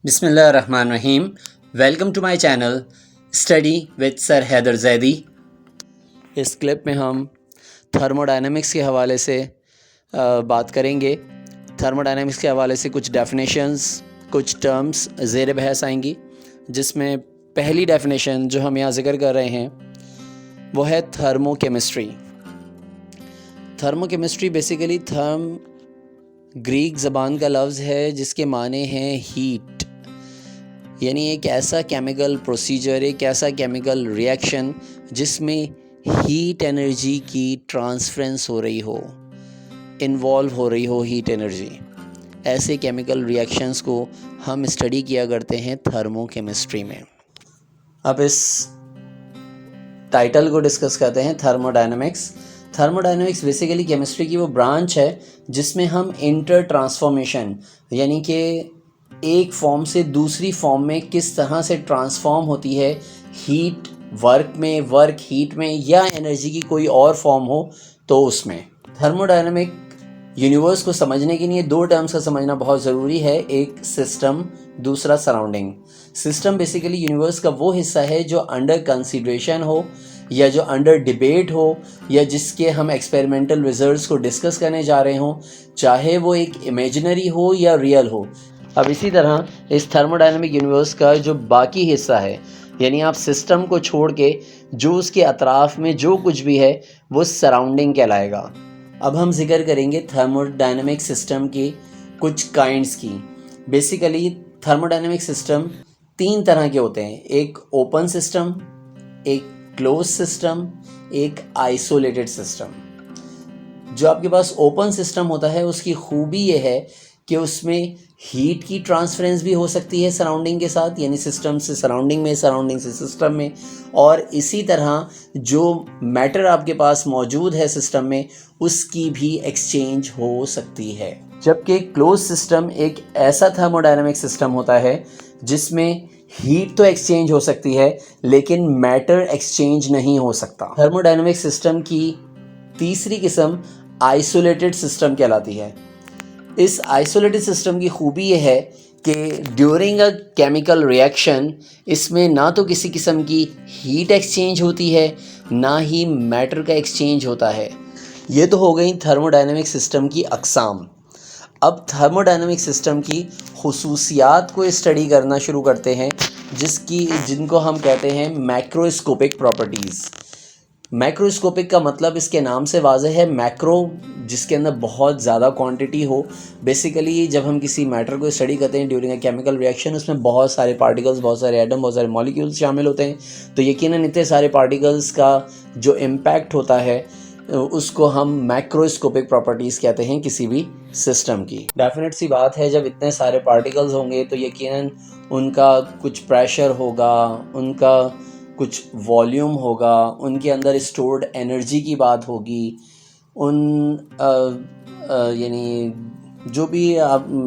बिस्मिल्लाहिर्रहमानिर्रहीम। Welcome to my channel study with sir Haider Zaidi. इस clip में हम थर्मोडायनेमिक्स के हवाले से बात करेंगे। थर्मोडायनेमिक्स के हवाले से कुछ डेफिनेशंस, कुछ टर्म्स ज़ेर बहस आएंगी, जिसमें पहली डेफिनेशन जो हम यहाँ ज़िक्र कर रहे हैं वो है थर्मोकेमिस्ट्री। थर्मोकेमिस्ट्री बेसिकली ग्रीक ज़बान का लफ्ज़ है जिसके माने हैं हीट, यानी एक ऐसा केमिकल प्रोसीजर, एक ऐसा केमिकल रिएक्शन जिसमें हीट एनर्जी की ट्रांसफरेंस हो रही हो, इन्वॉल्व हो रही हो हीट एनर्जी। ऐसे केमिकल रिएक्शंस को हम स्टडी किया करते हैं थर्मोकेमिस्ट्री में। अब इस टाइटल को डिस्कस करते हैं, थर्मोडायनेमिक्स। थर्मोडायनेमिक्स बेसिकली केमिस्ट्री की वो ब्रांच है जिसमें हम इंटर ट्रांसफॉर्मेशन, यानी कि एक फॉर्म से दूसरी फॉर्म में किस तरह से ट्रांसफॉर्म होती है, हीट वर्क में, वर्क हीट में, या एनर्जी की कोई और फॉर्म हो तो उसमें। थर्मोडायनेमिक यूनिवर्स को समझने के लिए दो टर्म्स का समझना बहुत ज़रूरी है, एक सिस्टम, दूसरा सराउंडिंग। सिस्टम बेसिकली यूनिवर्स का वो हिस्सा है जो अंडर कंसीडरेशन हो, या जो अंडर डिबेट हो, या जिसके हम एक्सपेरिमेंटल रिजल्ट्स को डिस्कस करने जा रहे हों, चाहे वो एक इमेजिनरी हो या रियल हो। अब इसी तरह इस थर्मोडायनेमिक यूनिवर्स का जो बाकी हिस्सा है, यानी आप सिस्टम को छोड़ के जो उसके अतराफ में जो कुछ भी है वो सराउंडिंग कहलाएगा। अब हम जिक्र करेंगे थर्मोडायनेमिक सिस्टम के कुछ काइंड्स की। बेसिकली थर्मोडायनेमिक सिस्टम तीन तरह के होते हैं, एक ओपन सिस्टम, एक क्लोज सिस्टम, एक आइसोलेटेड सिस्टम। जो आपके पास ओपन सिस्टम होता है उसकी खूबी ये है कि उसमें हीट की ट्रांसफरेंस भी हो सकती है सराउंडिंग के साथ, यानी सिस्टम से सराउंडिंग में, सराउंडिंग से सिस्टम में, और इसी तरह जो मैटर आपके पास मौजूद है सिस्टम में उसकी भी एक्सचेंज हो सकती है। जबकि क्लोज सिस्टम एक ऐसा थर्मोडायनेमिक सिस्टम होता है जिसमें हीट तो एक्सचेंज हो सकती है लेकिन मैटर एक्सचेंज नहीं हो सकता। थर्मोडायनेमिक सिस्टम की तीसरी किस्म आइसोलेटेड सिस्टम कहलाती है। इस आइसोलेटेड सिस्टम की खूबी यह है कि ड्यूरिंग अ केमिकल रिएक्शन इसमें ना तो किसी किस्म की हीट एक्सचेंज होती है, ना ही मैटर का एक्सचेंज होता है। ये तो हो गई थर्मोडायनेमिक सिस्टम की अक़साम। अब थर्मोडायनेमिक सिस्टम की खुसूसियात को स्टडी करना शुरू करते हैं, जिनको हम कहते हैं मैक्रोस्कोपिक प्रॉपर्टीज़। मैक्रोस्कोपिक का मतलब इसके नाम से वाज़ेह है, मैक्रो जिसके अंदर बहुत ज़्यादा क्वांटिटी हो। बेसिकली जब हम किसी मैटर को स्टडी करते हैं ड्यूरिंग अ केमिकल रिएक्शन, उसमें बहुत सारे पार्टिकल्स, बहुत सारे एटम, बहुत सारे मॉलिक्यूल्स शामिल होते हैं, तो यकीनन इतने सारे पार्टिकल्स का जो इम्पैक्ट होता है उसको हम मैक्रोस्कोपिक प्रॉपर्टीज़ कहते हैं किसी भी सिस्टम की। डेफिनेट सी बात है, जब इतने सारे पार्टिकल्स होंगे तो यकीनन उनका कुछ प्रेशर होगा, उनका कुछ वॉल्यूम होगा, उनके अंदर स्टोर्ड एनर्जी की बात होगी, यानी जो भी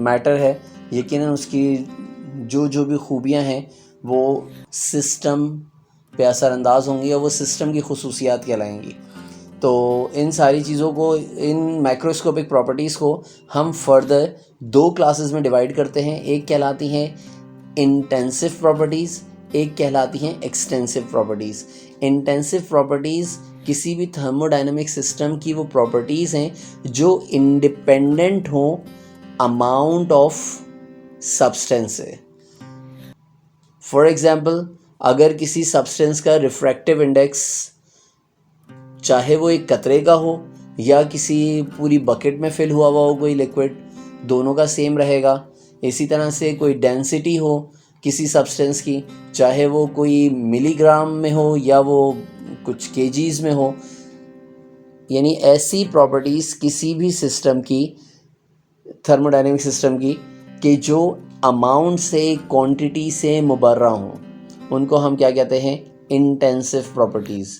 मैटर है यकीनन उसकी जो भी खूबियां हैं वो सिस्टम पे असरअंदाज होंगी और वो सिस्टम की खुसूसियात कहलाएंगी। तो इन सारी चीज़ों को, इन मैक्रोस्कोपिक प्रॉपर्टीज़ को हम फर्दर दो क्लासेस में डिवाइड करते हैं। एक कहलाती हैं इंटेंसिव प्रॉपर्टीज़, एक कहलाती हैं एक्सटेंसिव प्रॉपर्टीज़। इंटेंसिव प्रॉपर्टीज़ किसी भी थर्मोडायनेमिक सिस्टम की वो प्रॉपर्टीज़ हैं जो इंडिपेंडेंट हों अमाउंट ऑफ सब्सटेंस से। फॉर एग्जांपल, अगर किसी सब्सटेंस का रिफ्रैक्टिव इंडेक्स, चाहे वो एक कतरे का हो या किसी पूरी बकेट में फिल हुआ हो कोई लिक्विड, दोनों का सेम रहेगा। इसी तरह से कोई डेंसिटी हो किसी सब्सटेंस की, चाहे वो कोई मिलीग्राम में हो या वो कुछ केजीज में हो, यानी ऐसी प्रॉपर्टीज़ किसी भी सिस्टम की, थर्मोडायनेमिक सिस्टम की, कि जो अमाउंट से, क्वांटिटी से मुबर्रा हों, उनको हम क्या कहते हैं, इंटेंसिव प्रॉपर्टीज़।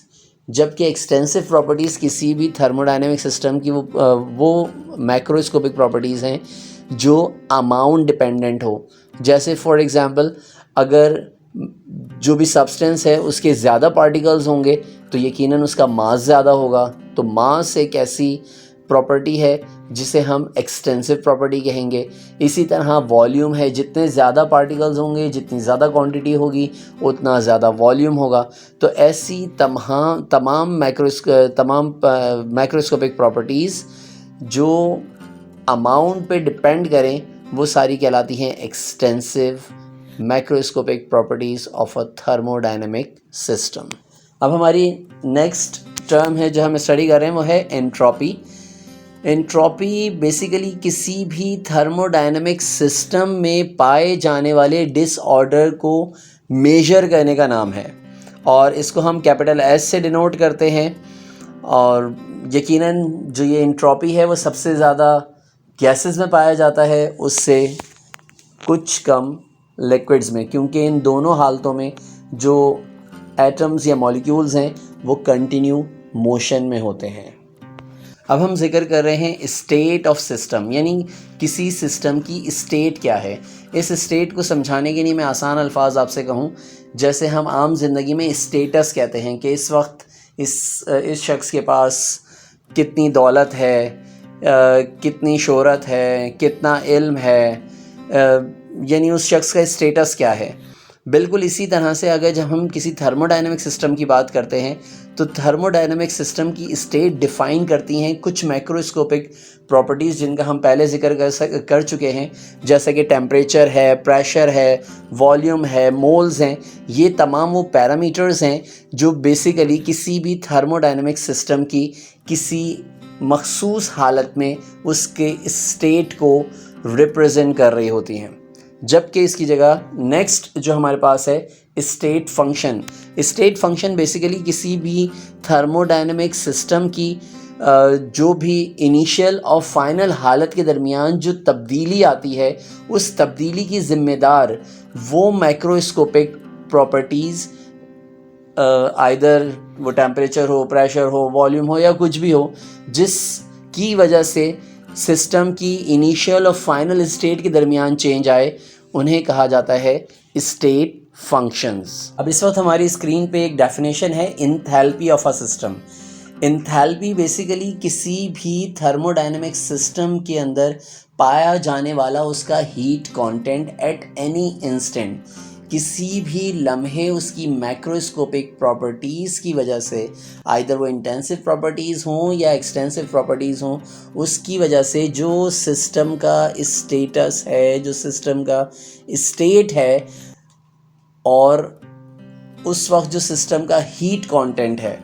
जबकि एक्सटेंसिव प्रॉपर्टीज़ किसी भी थर्मोडायनेमिक सिस्टम की वो मैक्रोस्कोपिक प्रॉपर्टीज़ हैं जो अमाउंट डिपेंडेंट हो। जैसे फॉर एग्जांपल, अगर जो भी सब्सटेंस है उसके ज़्यादा पार्टिकल्स होंगे तो यकीनन उसका मास ज़्यादा होगा। तो मास एक ऐसी प्रॉपर्टी है जिसे हम एक्सटेंसिव प्रॉपर्टी कहेंगे। इसी तरह वॉल्यूम है, जितने ज़्यादा पार्टिकल्स होंगे, जितनी ज़्यादा क्वांटिटी होगी, उतना ज़्यादा वॉल्यूम होगा। तो ऐसी तमाम माइक्रोस्कोपिक प्रॉपर्टीज़ जो अमाउंट पे डिपेंड करें, वो सारी कहलाती हैं extensive microscopic properties of a thermodynamic system. अब हमारी नेक्स्ट टर्म है जो हम स्टडी कर रहे हैं, वो है एंट्रोपी। एंट्रोपी बेसिकली किसी भी थर्मोडायनेमिक सिस्टम में पाए जाने वाले डिसऑर्डर को मेजर करने का नाम है, और इसको हम कैपिटल एस से डिनोट करते हैं। और यकीनन जो ये एंट्रोपी है वो सबसे ज़्यादा गैसेस में पाया जाता है, उससे कुछ कम लिक्विड्स में, क्योंकि इन दोनों हालतों में जो एटम्स या मॉलिक्यूल्स हैं वो कंटिन्यू मोशन में होते हैं। अब हम जिक्र कर रहे हैं स्टेट ऑफ सिस्टम, यानी किसी सिस्टम की स्टेट क्या है। इस स्टेट को समझाने के लिए मैं आसान अल्फाज आपसे कहूँ, जैसे हम आम ज़िंदगी में स्टेटस कहते हैं कि इस वक्त इस शख्स के पास कितनी दौलत है, कितनी शोहरत है, कितना इल्म है, यानी उस शख्स का स्टेटस क्या है। बिल्कुल इसी तरह से अगर जब हम किसी थर्मोडायनेमिक सिस्टम की बात करते हैं तो थर्मोडायनेमिक सिस्टम की स्टेट डिफ़ाइन करती हैं कुछ माइक्रोस्कोपिक प्रॉपर्टीज़ जिनका हम पहले जिक्र कर चुके हैं, जैसे कि टेम्परेचर है, प्रेशर है, वॉल्यूम है, मोल्स हैं। ये तमाम वो पैरामीटर्स हैं जो बेसिकली किसी भी थर्मोडायनेमिक सिस्टम की किसी मखसूस हालत में उसके स्टेट को रिप्रेजेंट कर रही होती हैं। जबकि इसकी जगह नेक्स्ट जो हमारे पास है state function. State function basically किसी भी थर्मोडायनेमिक सिस्टम की जो भी इनिशियल और फाइनल हालत के दरमियान जो तब्दीली आती है, उस तब्दीली की ज़िम्मेदार वो माइक्रोस्कोपिक प्रॉपर्टीज़, आइदर वो टेम्परेचर हो, प्रेशर हो, वॉल्यूम हो या कुछ भी हो, जिसकी वजह से सिस्टम की इनिशियल और फाइनल स्टेट के दरमियान चेंज आए, उन्हें कहा जाता है स्टेट फंक्शंस। अब इस वक्त हमारी स्क्रीन पे एक डेफिनेशन है enthalpy of a system. Enthalpy basically किसी भी थर्मोडायनेमिक सिस्टम के अंदर पाया जाने वाला उसका heat content at any instant, किसी भी लम्हे उसकी मैक्रोस्कोपिक प्रॉपर्टीज़ की वजह से, आइदर वो इंटेंसिव प्रॉपर्टीज़ हों या एक्सटेंसिव प्रॉपर्टीज़ हों, उसकी वजह से जो सिस्टम का स्टेटस है, जो सिस्टम का स्टेट है, और उस वक्त जो सिस्टम का हीट कंटेंट है,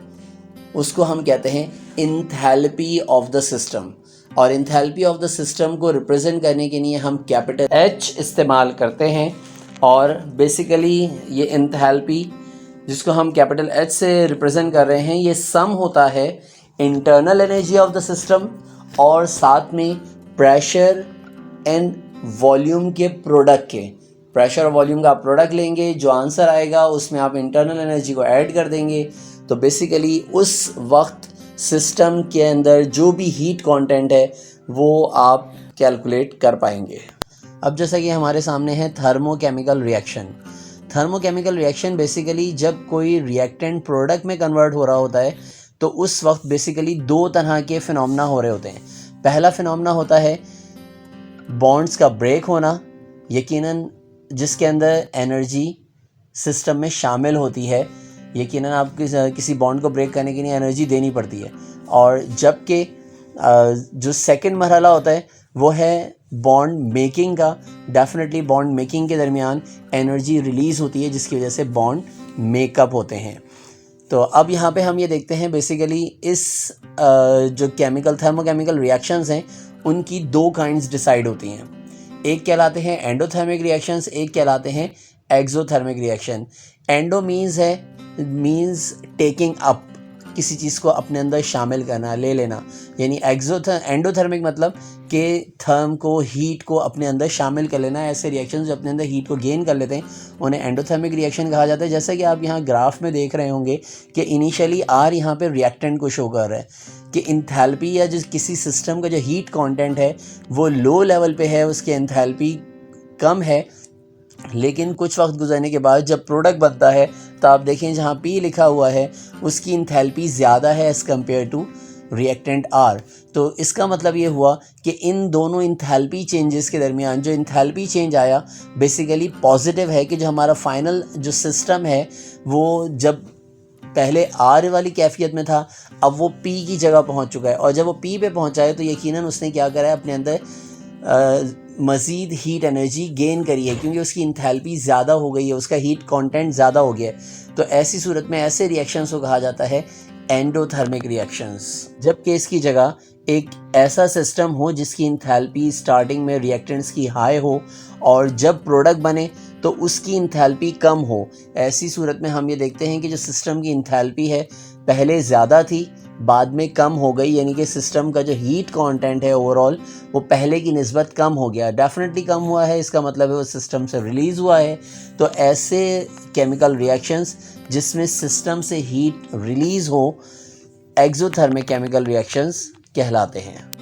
उसको हम कहते हैं इंथैल्पी ऑफ द सिस्टम। और इंथैल्पी ऑफ द सिस्टम को रिप्रेजेंट करने के लिए हम कैपिटल एच इस्तेमाल करते हैं। और बेसिकली ये इंथैल्पी जिसको हम कैपिटल एच से रिप्रेजेंट कर रहे हैं, ये सम होता है internal energy of the system और साथ में प्रेशर एंड वॉल्यूम के प्रोडक्ट के। प्रेशर और वॉल्यूम का आप प्रोडक्ट लेंगे, जो आंसर आएगा उसमें आप इंटरनल एनर्जी को ऐड कर देंगे, तो बेसिकली उस वक्त सिस्टम के अंदर जो भी हीट कंटेंट है वो आप कैलकुलेट कर पाएंगे। अब जैसा कि हमारे सामने है thermochemical reaction. Thermochemical reaction basically जब कोई रिएक्टेंट प्रोडक्ट में कन्वर्ट हो रहा होता है तो उस वक्त बेसिकली दो तरह के फिनोमेना हो रहे होते हैं। पहला फिनोमेना होता है बॉन्ड्स का ब्रेक होना, यकीनन जिसके अंदर एनर्जी सिस्टम में शामिल होती है। यकीनन आप किसी बॉन्ड को ब्रेक करने के लिए एनर्जी देनी पड़ती है। और जबकि जो सेकंड मरहला होता है वो है बॉन्ड मेकिंग का। डेफिनेटली बॉन्ड मेकिंग के दरमियान एनर्जी रिलीज़ होती है जिसकी वजह से बॉन्ड मेकअप होते हैं। तो अब यहाँ पे हम ये देखते हैं बेसिकली इस जो थर्मोकेमिकल रिएक्शंस हैं उनकी दो काइंड्स डिसाइड होती हैं। एक कहलाते हैं एंडोथर्मिक रिएक्शंस, एक कहलाते हैं exothermic reaction. Endo means taking up, किसी चीज़ को अपने अंदर शामिल करना, ले लेना, यानी एंडोथर्मिक मतलब कि थर्म को, हीट को अपने अंदर शामिल कर लेना। ऐसे रिएक्शन जो अपने अंदर हीट को गेन कर लेते हैं उन्हें एंडोथर्मिक रिएक्शन कहा जाता है। जैसा कि आप यहाँ ग्राफ में देख रहे होंगे कि इनिशियली आर यहाँ पे रिएक्टेंट को शो कर रहा है कि इंथैल्पी या जिस किसी सिस्टम का जो हीट कंटेंट है वो लो लेवल पे है, उसकी एंथैल्पी कम है, लेकिन कुछ वक्त गुजरने के बाद जब प्रोडक्ट बनता है तो आप देखें जहाँ पी लिखा हुआ है उसकी इंथैल्पी ज़्यादा है as compared to reactant are. तो इसका मतलब ये हुआ कि इन दोनों इंथैल्पी चेंजेस के दरमियान जो इंथैल्पी चेंज आया बेसिकली पॉजिटिव है, कि जो हमारा फाइनल जो सिस्टम है वो जब पहले आर वाली कैफियत में था अब वो पी की जगह पहुंच चुका है, और जब वो पी पे पहुंचा है तो यकीनन उसने क्या करा है, अपने अंदर मज़ीद हीट एनर्जी गेन करी है, क्योंकि उसकी इंथैल्पी ज़्यादा हो गई है, उसका हीट कंटेंट ज़्यादा हो गया है। तो ऐसी सूरत में ऐसे रिएक्शंस को कहा जाता है एंडोथर्मिक रिएक्शंस। जबकि इसकी जगह एक ऐसा सिस्टम हो जिसकी इंथैल्पी स्टार्टिंग में रिएक्टेंट्स की हाई हो और जब प्रोडक्ट बने तो उसकी इंथैल्पी कम हो, ऐसी सूरत में हम ये देखते हैं कि जो सिस्टम की इंथैल्पी है पहले ज़्यादा थी बाद में कम हो गई, यानी कि सिस्टम का जो हीट कंटेंट है ओवरऑल वो पहले की निस्बत कम हो गया। डेफिनेटली कम हुआ है, इसका मतलब है वो सिस्टम से रिलीज़ हुआ है। तो ऐसे केमिकल रिएक्शंस जिसमें सिस्टम से हीट रिलीज़ हो एक्सोथर्मिक केमिकल रिएक्शंस कहलाते हैं।